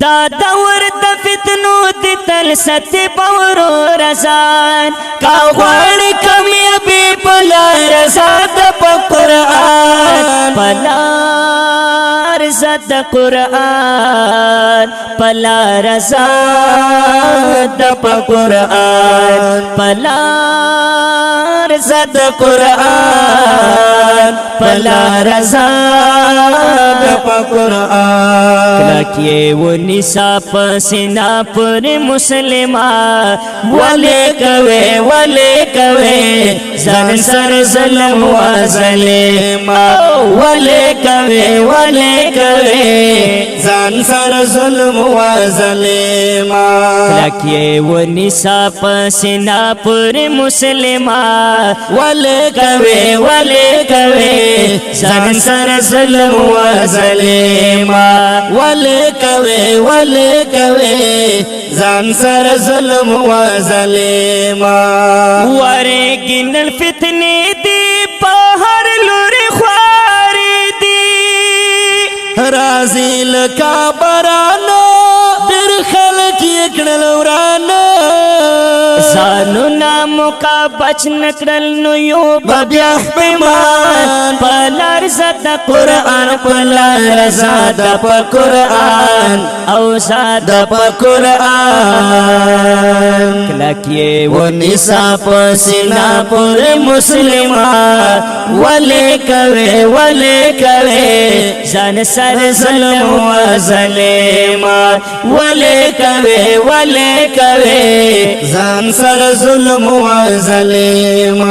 دا دور د فتنو د تل ست پورو رسان کا غوړ کامیابی پلا رسات په قرآن پلا رسات قرآن پلا رسات په قرآن پلا رسات قرآن پلا رسات په قرآن کلکیے وہ نصاب سینا پر مسلمان والے کوے زن سر ظلم و ظلم والے کوے زن سر ظلم و ظلم کلکیے وہ نصاب سینا پر مسلمان والے کوے زن سر ظلم و ظلم والے کوے زان سر ظلم و ظلم وارے گنل فتنے دی پہر لوری خواری دی رازی لکا برانا در خلق یکنل ورانا زانو نامو کا بچ نکرل نو یو ببیخ بیمان پلار زد قرآن پلار زد پا قرآن او زد پا قرآن کلکیے و نصاب سینا پر مسلمان والے کوے زن سر ظلم و ظلم والے کوے زن سر ظلم و ظلم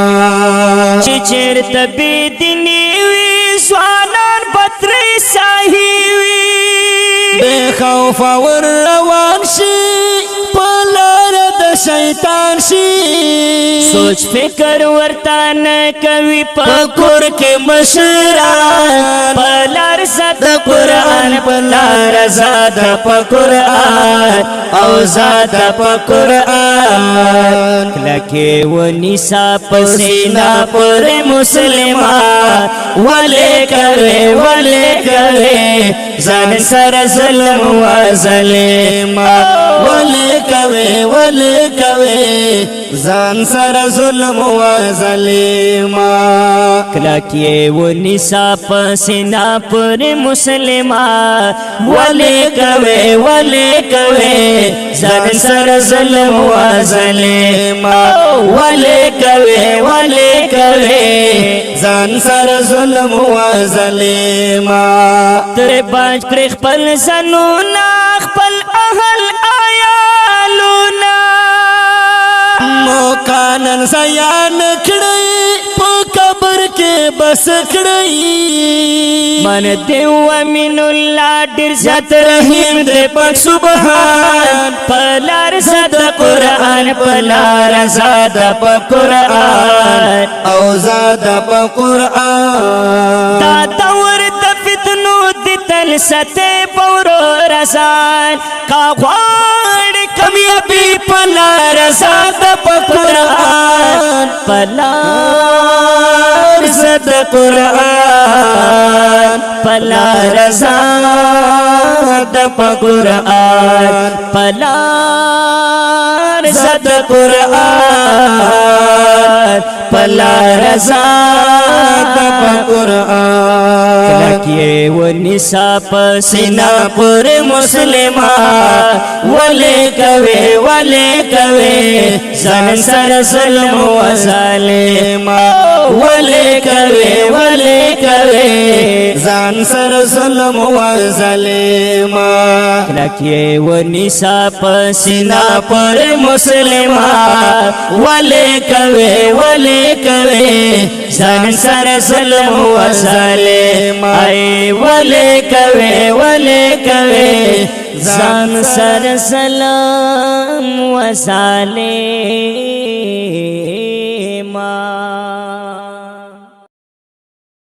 چچر تبی دنیوی سوانان بطری ساہیوی بے خوف ور روان شی پلار د شیطان شی سوچ فکر ورتان کوي پکور کے مشران پلار زد قرآن پلار زد پا قرآن او زد پا قرآن کلکے و نصاب سینا پر مسلمان والے کوے زن سر ظلم و ظلم والے کوے زن سر ظلم و ظلم کلکیے و نصاب سینا پر مسلمان والے کوے زن سر ظلم و ظلم والے کوے زن سر ظلم و ظلم تر باج پر خپل زنونا خپل اهل آیالونا موکانن سیان کڑی پو قبر کے بس کڑی من دیو امین اللہ ڈر زد رحیم دے پاک سبحان پلار زد قرآن پلار زد پا قرآن او زد پا قرآن دا دور دا فتنو دی تل ستے پورو رسان کا غوار کامیابی پلار زد پا قرآن پلار زد قرآن پلار زد پا قرآن پلار زد قرآن پلار زد پا قرآن کلکیے و نصاب سینا پر مسلمان والے کوے زن سر ظلم و ظلم والے کوے زن سر ظلم و ظلم کلکیے و نصاب سینا پر مسلمان والے کوے زن سر ظلم و ظلم والے کوے زن سر ظلم و ظلم